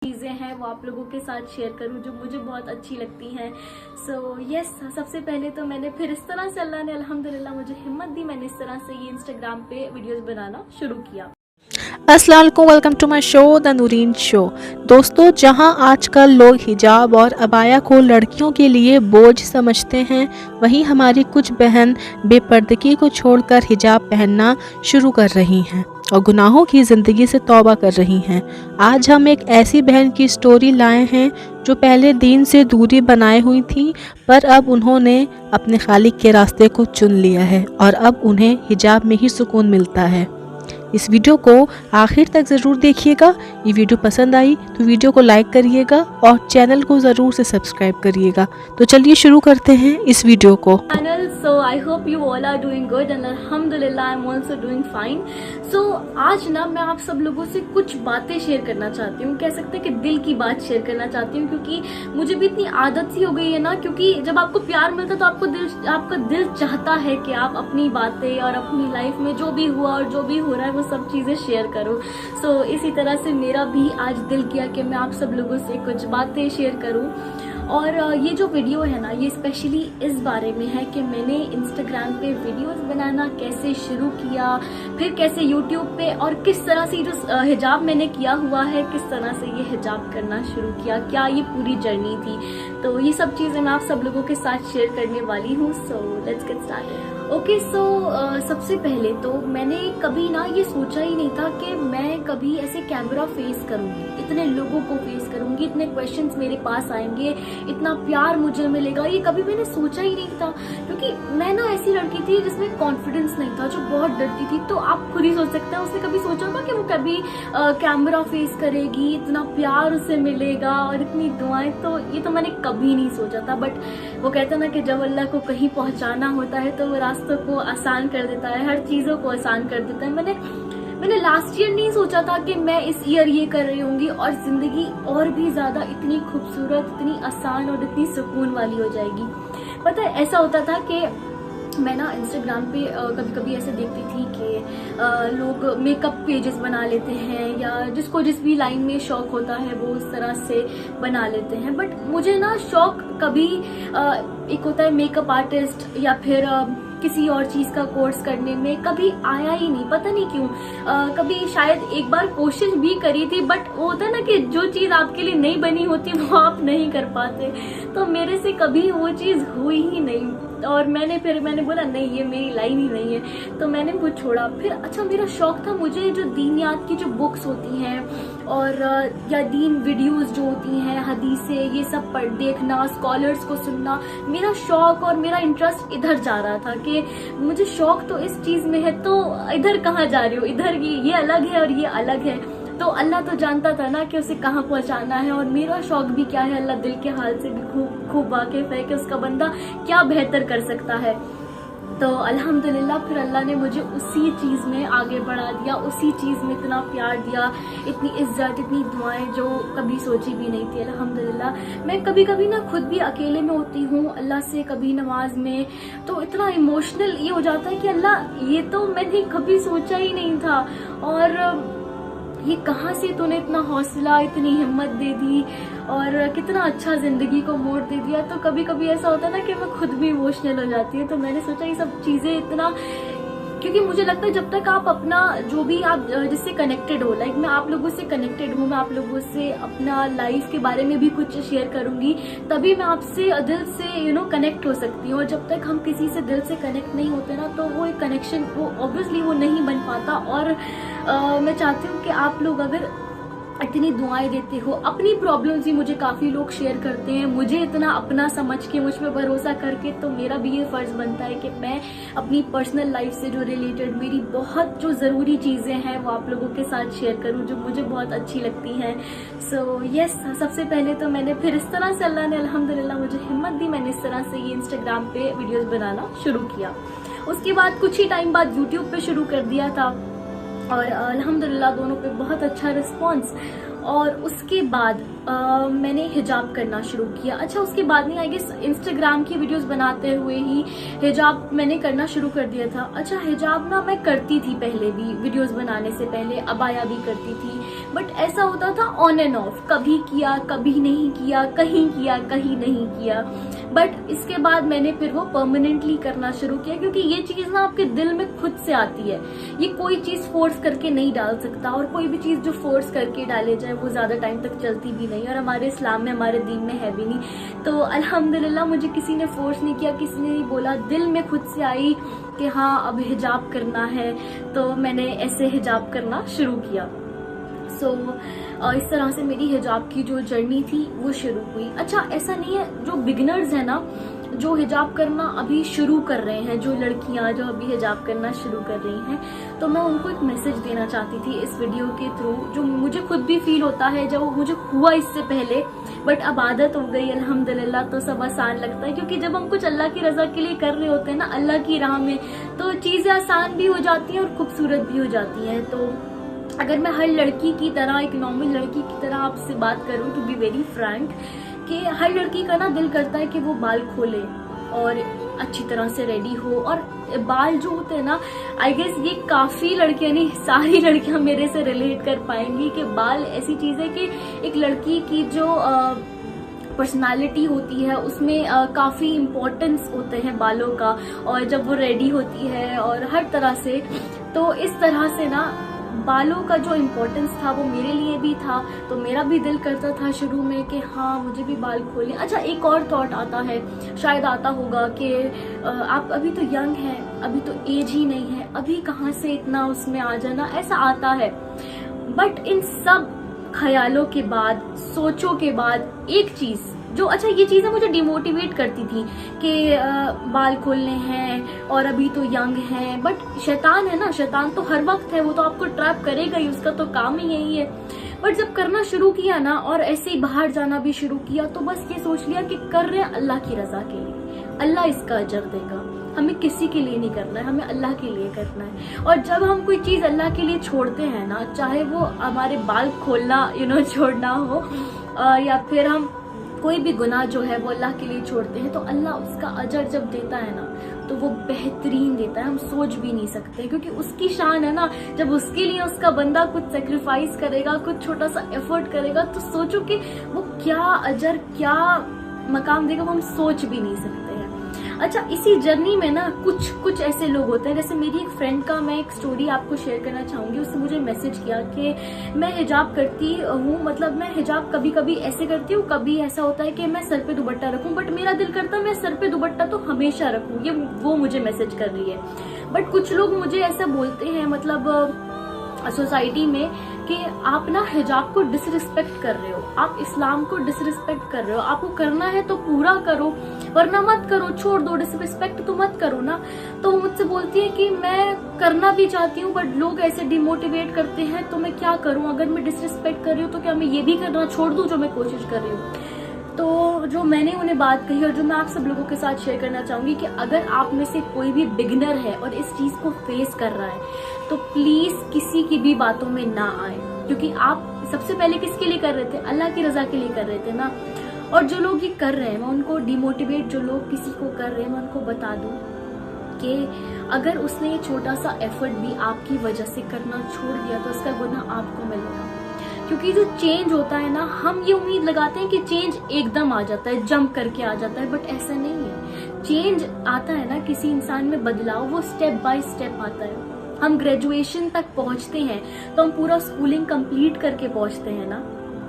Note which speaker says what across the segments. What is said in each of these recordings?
Speaker 1: चीज़ें हैं वो आप लोगों के साथ शेयर करूं जो मुझे बहुत अच्छी लगती हैं। सो यस, सबसे पहले तो मैंने फिर इस तरह से अल्लाह ने अल्हम्दुलिल्लाह मुझे हिम्मत दी, मैंने इस तरह से ये इंस्टाग्राम पे वीडियोस बनाना शुरू किया।
Speaker 2: अस्सलाम वालेकुम, welcome to my show the Noorin show. दोस्तों, जहां आजकल लोग हिजाब और अबाया को लड़कियों के लिए बोझ समझते हैं, वहीं हमारी कुछ बहन बेपर्दगी को छोड़कर हिजाब पहनना शुरू कर रही हैं और गुनाहों की ज़िंदगी से तौबा कर रही हैं। आज हम एक ऐसी बहन की स्टोरी लाए हैं जो पहले दीन से दूरी बनाए हुई थी, पर अब उन्होंने अपने खालिक के रास्ते को चुन लिया है और अब उन्हें हिजाब में ही सुकून मिलता है। इस वीडियो को आखिर तक ज़रूर देखिएगा। ये वीडियो पसंद आई तो वीडियो को लाइक करिएगा और चैनल को ज़रूर से सब्सक्राइब करिएगा। तो चलिए शुरू करते हैं इस वीडियो को।
Speaker 1: So I hope you all are doing good and अल्हम्दुलिल्लाह I am also doing fine. So आज ना मैं आप सब लोगों से कुछ बातें शेयर करना चाहती हूँ, कह सकते हैं कि दिल की बात शेयर करना चाहती हूँ, क्योंकि मुझे भी इतनी आदत सी हो गई है ना, क्योंकि जब आपको प्यार मिलता है तो आपका दिल चाहता है कि आप अपनी बातें और अपनी लाइफ में जो भी हुआ और जो भी हो रहा है वो सब चीज़ें शेयर करो। सो इसी तरह से मेरा भी आज दिल किया कि मैं आप सब लोगों से कुछ बातें शेयर करूं। और ये जो वीडियो है ना, ये स्पेशली इस बारे में है कि मैंने इंस्टाग्राम पे वीडियोस बनाना कैसे शुरू किया, फिर कैसे यूट्यूब पे, और किस तरह से जो हिजाब मैंने किया हुआ है, किस तरह से ये हिजाब करना शुरू किया, क्या ये पूरी जर्नी थी। तो ये सब चीज़ें मैं आप सब लोगों के साथ शेयर करने वाली हूँ। So let's get started. Okay, so सबसे पहले तो मैंने कभी ना ये सोचा ही नहीं था कि मैं कभी ऐसे कैमरा फेस करूंगी, इतने लोगों को फेस करूंगी, इतने क्वेश्चंस मेरे पास आएंगे, इतना प्यार मुझे मिलेगा, ये कभी मैंने सोचा ही नहीं था। क्योंकि मैं ना ऐसी लड़की थी जिसमें कॉन्फिडेंस नहीं था, जो बहुत डरती थी। तो आप खुद ही सोच सकते हैं उसने कभी सोचा होगा कि वो कभी कैमरा फेस करेगी, इतना प्यार उसे मिलेगा और इतनी दुआएं। तो ये तो मैंने कभी नहीं सोचा था। बट वो कहते हैं ना कि जब अल्लाह को कहीं पहुंचाना होता है तो वो रास्तों को आसान कर देता है, हर चीज़ों को आसान कर देता है। मैंने लास्ट ईयर नहीं सोचा था कि मैं इस ईयर ये कर रही होंगी और जिंदगी और भी ज्यादा इतनी खूबसूरत, इतनी आसान और इतनी सुकून वाली हो जाएगी। पता है, ऐसा होता था कि मैं ना इंस्टाग्राम पे कभी कभी ऐसे देखती थी कि लोग मेकअप पेजेस बना लेते हैं, या जिसको जिस भी लाइन में शौक होता है वो उस तरह से बना लेते हैं। बट मुझे ना शौक कभी एक होता है मेकअप आर्टिस्ट या फिर किसी और चीज का कोर्स करने में कभी आया ही नहीं, पता नहीं क्यों। कभी शायद एक बार कोशिश भी करी थी, बट वो होता है ना कि जो चीज आपके लिए नहीं बनी होती वो आप नहीं कर पाते। तो मेरे से कभी वो चीज हुई ही नहीं, और मैंने बोला नहीं, ये मेरी लाइन ही नहीं है, तो मैंने वो छोड़ा। फिर अच्छा, मेरा शौक था, मुझे जो दीनियात की जो बुक्स होती हैं और या दीन वीडियोस जो होती हैं, हदीसें, ये सब पढ़ देखना, स्कॉलर्स को सुनना, मेरा शौक और मेरा इंटरेस्ट इधर जा रहा था कि मुझे शौक तो इस चीज में है, तो इधर कहाँ जा रही हो, इधर ये अलग है और ये अलग है। तो अल्लाह तो जानता था ना कि उसे कहाँ पहुंचाना है, और मेरा शौक भी क्या है अल्लाह दिल के हाल से भी खूब वाकिफ है कि उसका बंदा क्या बेहतर कर सकता है। तो अल्हम्दुलिल्लाह फिर अल्लाह ने मुझे उसी चीज़ में आगे बढ़ा दिया, उसी चीज़ में इतना प्यार दिया, इतनी इज्जत, इतनी दुआएं जो कभी सोची भी नहीं थी। अल्हम्दुलिल्लाह मैं कभी कभी ना खुद भी अकेले में होती हूँ अल्लाह से, कभी नमाज में, तो इतना इमोशनल ये हो जाता है कि अल्लाह ये तो मैंने कभी सोचा ही नहीं था, और ये कहाँ से तूने इतना हौसला, इतनी हिम्मत दे दी और कितना अच्छा जिंदगी को मोड़ दे दिया। तो कभी कभी ऐसा होता है ना कि मैं खुद भी इमोशनल हो जाती हूँ। तो मैंने सोचा ये सब चीजें इतना, क्योंकि मुझे लगता है जब तक आप अपना जो भी आप जिससे कनेक्टेड हो, लाइक मैं आप लोगों से कनेक्टेड हूँ, मैं आप लोगों से अपना लाइफ के बारे में भी कुछ शेयर करूंगी, तभी मैं आपसे दिल से कनेक्ट हो सकती हूँ। और जब तक हम किसी से दिल से कनेक्ट नहीं होते ना, तो वो एक कनेक्शन वो ऑब्वियसली वो नहीं बन पाता। और मैं चाहती हूँ कि आप लोग अगर इतनी दुआएं देते हो, अपनी प्रॉब्लम्स भी मुझे काफी लोग शेयर करते हैं, मुझे इतना अपना समझ के, मुझ पर भरोसा करके, तो मेरा भी ये फर्ज बनता है कि मैं अपनी पर्सनल लाइफ से जो रिलेटेड मेरी बहुत जो जरूरी चीजें हैं वो आप लोगों के साथ शेयर करूं, जो मुझे बहुत अच्छी लगती हैं। सो यस, सबसे पहले तो मैंने फिर इस तरह से अल्लाह ने अल्हम्दुलिल्लाह मुझे हिम्मत दी, मैंने इस तरह से ये इंस्टाग्राम पे वीडियोज बनाना शुरू किया। उसके बाद कुछ ही टाइम बाद यूट्यूब पे शुरू कर दिया था, और अल्हम्दुलिल्लाह दोनों पे बहुत अच्छा रिस्पॉन्स। और उसके बाद मैंने हिजाब करना शुरू किया। अच्छा, उसके बाद नहीं, आई गेस इंस्टाग्राम की वीडियोस बनाते हुए ही हिजाब मैंने करना शुरू कर दिया था। अच्छा, हिजाब ना मैं करती थी पहले भी, वीडियोस बनाने से पहले अबाया भी करती थी, बट ऐसा होता था ऑन एंड ऑफ, कभी किया कभी नहीं किया, कहीं किया कहीं नहीं किया। बट इसके बाद मैंने फिर वो परमानेंटली करना शुरू किया, क्योंकि ये चीज ना आपके दिल में खुद से आती है, ये कोई चीज फोर्स करके नहीं डाल सकता, और कोई भी चीज जो फोर्स करके डाले जाए वो ज्यादा टाइम तक चलती भी नहीं, और हमारे इस्लाम में, हमारे दीन में है भी नहीं। तो अल्हम्दुलिल्लाह मुझे किसी ने फोर्स नहीं किया, किसी ने नहीं बोला, दिल में खुद से आई कि हाँ अब हिजाब करना है, तो मैंने ऐसे हिजाब करना शुरू किया। सो इस तरह से मेरी हिजाब की जो जर्नी थी वो शुरू हुई। अच्छा, ऐसा नहीं है, जो बिगिनर्स है ना, जो हिजाब करना अभी शुरू कर रहे हैं, जो लड़कियां जो अभी हिजाब करना शुरू कर रही हैं, तो मैं उनको एक मैसेज देना चाहती थी इस वीडियो के थ्रू, जो मुझे खुद भी फील होता है, जब मुझे हुआ इससे पहले, बट अब आदत हो गई अल्हम्दुलिल्लाह, तो सब आसान लगता है। क्योंकि जब हम कुछ अल्लाह की रजा के लिए कर रहे होते हैं ना, अल्लाह की राह में, तो चीजें आसान भी हो जाती हैं और खूबसूरत भी हो जाती हैं। तो अगर मैं हर लड़की की तरह, एक नॉर्मल लड़की की तरह आपसे बात करूं, टू बी वेरी फ्रैंक, कि हर लड़की का ना दिल करता है कि वो बाल खोले और अच्छी तरह से रेडी हो। और बाल जो होते हैं ना, आई गेस ये काफी लड़कियां नहीं, सारी लड़कियां मेरे से रिलेट कर पाएंगी कि बाल ऐसी चीज है कि एक लड़की की जो पर्सनालिटी होती है उसमें काफी इम्पोर्टेंस होते हैं बालों का, और जब वो रेडी होती है और हर तरह से, तो इस तरह से ना बालों का जो इम्पोर्टेंस था वो मेरे लिए भी था। तो मेरा भी दिल करता था शुरू में कि हाँ मुझे भी बाल खोलें। अच्छा, एक और थॉट आता है, शायद आता होगा कि आप अभी तो यंग हैं, अभी तो एज ही नहीं है, अभी कहाँ से इतना उसमें आ जाना, ऐसा आता है। बट इन सब ख्यालों के बाद, सोचों के बाद, एक चीज जो, अच्छा ये चीजें मुझे डिमोटिवेट करती थी कि बाल खोलने हैं और अभी तो यंग हैं, बट शैतान है ना, शैतान तो हर वक्त है, वो तो आपको ट्रैप करेगा ही, उसका तो काम ही यही है। बट जब करना शुरू किया ना, और ऐसे ही बाहर जाना भी शुरू किया, तो बस ये सोच लिया कि कर रहे हैं अल्लाह की रजा के लिए, अल्लाह इसका अजर देगा, हमें किसी के लिए नहीं करना है, हमें अल्लाह के लिए करना है। और जब हम कोई चीज अल्लाह के लिए छोड़ते हैं ना, चाहे वो हमारे बाल खोलना छोड़ना हो, या फिर हम कोई भी गुनाह जो है वो अल्लाह के लिए छोड़ते हैं, तो अल्लाह उसका अजर जब देता है ना, तो वो बेहतरीन देता है, हम सोच भी नहीं सकते। क्योंकि उसकी शान है ना, जब उसके लिए उसका बंदा कुछ सेक्रीफाइस करेगा, कुछ छोटा सा एफर्ट करेगा, तो सोचो कि वो क्या अजर, क्या मकाम देगा, वो हम सोच भी नहीं सकते हैं। अच्छा, इसी जर्नी में ना कुछ ऐसे लोग होते हैं, जैसे मेरी एक फ्रेंड का मैं एक स्टोरी आपको शेयर करना चाहूंगी। उसने मुझे मैसेज किया कि मैं हिजाब करती हूँ, मतलब मैं हिजाब कभी कभी ऐसे करती हूँ, कभी ऐसा होता है कि मैं सर पे दुपट्टा रखूं, बट मेरा दिल करता है मैं सर पे दुपट्टा तो हमेशा रखूं। ये वो मुझे मैसेज कर रही है। बट कुछ लोग मुझे ऐसा बोलते हैं, मतलब सोसाइटी में, कि आप ना हिजाब को डिसरिस्पेक्ट कर रहे हो, आप इस्लाम को डिसरिस्पेक्ट कर रहे हो, आपको करना है तो पूरा करो, वरना मत करो, छोड़ दो, डिसरिस्पेक्ट तो मत करो ना। तो मुझसे बोलती है कि मैं करना भी चाहती हूँ, बट लोग ऐसे डिमोटिवेट करते हैं, तो मैं क्या करूँ, अगर मैं डिसरिस्पेक्ट कर रही हूँ तो क्या मैं ये भी करना छोड़ दूँ जो मैं कोशिश कर रही हूँ। तो जो मैंने उन्हें बात कही, और जो मैं आप सब लोगों के साथ शेयर करना चाहूंगी, कि अगर आप में से कोई भी बिगिनर है और इस चीज को फेस कर रहा है, तो प्लीज किसी की भी बातों में ना आए। क्योंकि आप सबसे पहले किसके लिए कर रहे थे, अल्लाह की रजा के लिए कर रहे थे ना। और जो लोग ये कर रहे हैं, मैं उनको डिमोटिवेट, जो लोग किसी को कर रहे हैं, मैं उनको बता दूं कि अगर उसने ये छोटा सा एफर्ट भी आपकी वजह से करना छोड़ दिया, तो उसका गुनाह आपको मिलेगा। क्योंकि जो चेंज होता है ना, हम ये उम्मीद लगाते हैं कि चेंज एकदम आ जाता है, जंप करके आ जाता है, बट ऐसा नहीं है। चेंज आता है ना, किसी इंसान में बदलाव, वो स्टेप बाय स्टेप आता है। हम ग्रेजुएशन तक पहुंचते हैं तो हम पूरा स्कूलिंग कंप्लीट करके पहुंचते हैं ना,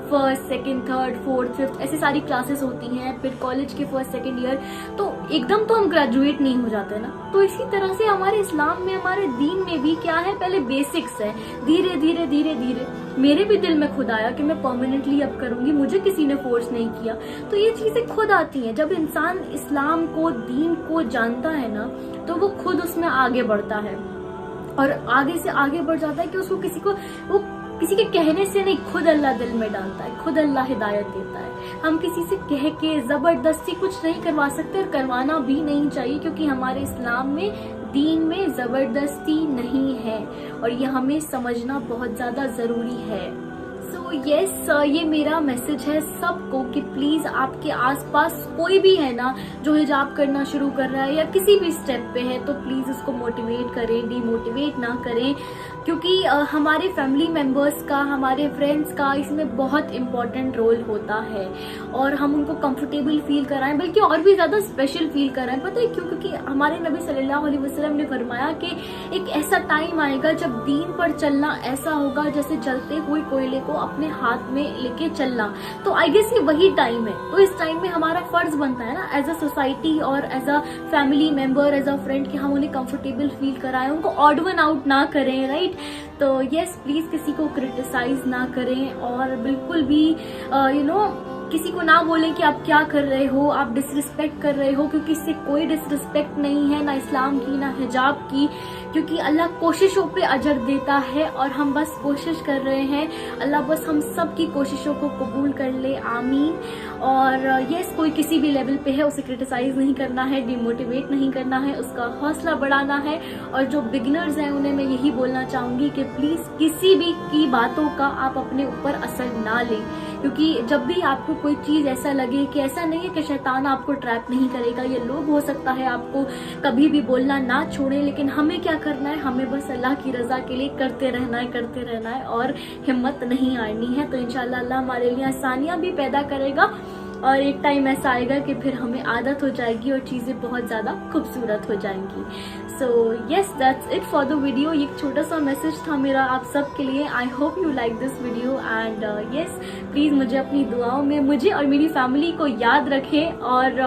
Speaker 1: first, second, third, fourth, fifth, ऐसी सारी क्लासेस होती हैं, फिर कॉलेज के फर्स्ट सेकंड ईयर, तो एकदम तो हम ग्रेजुएट नहीं हो जाते ना। तो इसी तरह से हमारे इस्लाम में, हमारे दीन में भी क्या है, पहले बेसिक्स है, धीरे धीरे धीरे धीरे। मेरे भी दिल में खुद आया कि मैं परमानेंटली अब करूंगी, मुझे किसी ने फोर्स नहीं किया। तो ये चीजें खुद आती हैं। जब इंसान इस्लाम को, दीन को जानता है ना, तो वो खुद उसमें आगे बढ़ता है, और आगे से आगे बढ़ जाता है कि उसको किसी के कहने से नहीं, खुद अल्लाह दिल में डालता है, खुद अल्लाह हिदायत देता है। हम किसी से कह के जबरदस्ती कुछ नहीं करवा सकते, और करवाना भी नहीं चाहिए, क्योंकि हमारे इस्लाम में, दीन में जबरदस्ती नहीं है, और ये हमें समझना बहुत ज्यादा जरूरी है। सो यस, ये मेरा मैसेज है सबको कि प्लीज आपके आसपास कोई भी है ना जो हिजाब करना शुरू कर रहा है या किसी भी स्टेप पे है, तो प्लीज उसको मोटिवेट करें, डिमोटिवेट ना करें, क्योंकि हमारे फैमिली मेंबर्स का, हमारे फ्रेंड्स का इसमें बहुत इम्पोर्टेंट रोल होता है और हम उनको कंफर्टेबल फील कराएं, बल्कि और भी ज्यादा स्पेशल फील कराएं। पता है क्यों? क्योंकि हमारे नबी सल्लल्लाहु अलैहि वसल्लम ने फरमाया कि एक ऐसा टाइम आएगा जब दीन पर चलना ऐसा होगा जैसे जलते हुए कोयले को अपने हाथ में लेके चलना। तो आई गेस ये वही टाइम है। तो इस टाइम में हमारा फर्ज बनता है ना एज अ सोसाइटी और as a family member, as a friend, कि हम उन्हें कंफर्टेबल फील कराएं, उनको ऑड वन आउट ना करें, राइट? तो यस, प्लीज किसी को क्रिटिसाइज ना करें और बिल्कुल भी किसी को ना बोलें कि आप क्या कर रहे हो, आप डिसरिस्पेक्ट कर रहे हो, क्योंकि इससे कोई डिसरिस्पेक्ट नहीं है, ना इस्लाम की ना हिजाब की, क्योंकि अल्लाह कोशिशों पे अजर देता है और हम बस कोशिश कर रहे हैं। अल्लाह बस हम सब की कोशिशों को कबूल कर ले, आमीन। और यस, कोई किसी भी लेवल पे है उसे क्रिटिसाइज नहीं करना है, डिमोटिवेट नहीं करना है, उसका हौसला बढ़ाना है। और जो बिगिनर्स हैं उन्हें मैं यही बोलना चाहूंगी कि प्लीज किसी भी की बातों का आप अपने ऊपर असर ना लें, क्योंकि जब भी आपको कोई चीज ऐसा लगे कि ऐसा नहीं है कि शैतान आपको ट्रैप नहीं करेगा, ये लोग हो सकता है आपको कभी भी बोलना ना छोड़े, लेकिन हमें क्या करना है, हमें बस अल्लाह की रजा के लिए करते रहना है और हिम्मत नहीं हारनी है। तो इंशाल्लाह अल्लाह हमारे लिए आसानियां भी पैदा करेगा और एक टाइम ऐसा आएगा कि फिर हमें आदत हो जाएगी और चीजें बहुत ज्यादा खूबसूरत हो जाएंगी। So yes, that's it for the video. ये एक छोटा सा मैसेज था मेरा आप सब के लिए। आई hope you like this video and yes, please मुझे अपनी दुआओं में, मुझे और मेरी फैमिली को याद रखें। और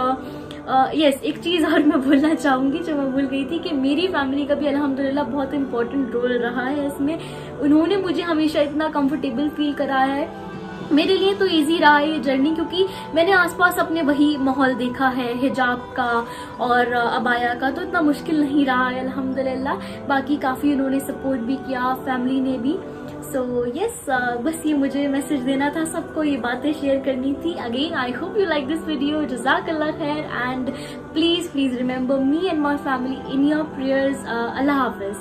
Speaker 1: यस, एक चीज और मैं बोलना चाहूंगी जो मैं भूल गई थी कि मेरी फैमिली का भी अल्हम्दुलिल्लाह बहुत इंपॉर्टेंट रोल रहा है इसमें। उन्होंने मुझे हमेशा इतना कंफर्टेबल फील कराया है। मेरे लिए तो इजी रहा है ये जर्नी, क्योंकि मैंने आसपास अपने वही माहौल देखा है हिजाब का और अबाया का, तो इतना मुश्किल नहीं रहा है अल्हम्दुलिल्लाह। बाकी काफी उन्होंने सपोर्ट भी किया, फैमिली ने भी। सो यस, बस ये मुझे मैसेज देना था सबको, ये बातें शेयर करनी थी। Again I hope you like this video. जज़ाकल्लाह खैर and please remember me and my family in your prayers. अल्लाह हाफिज।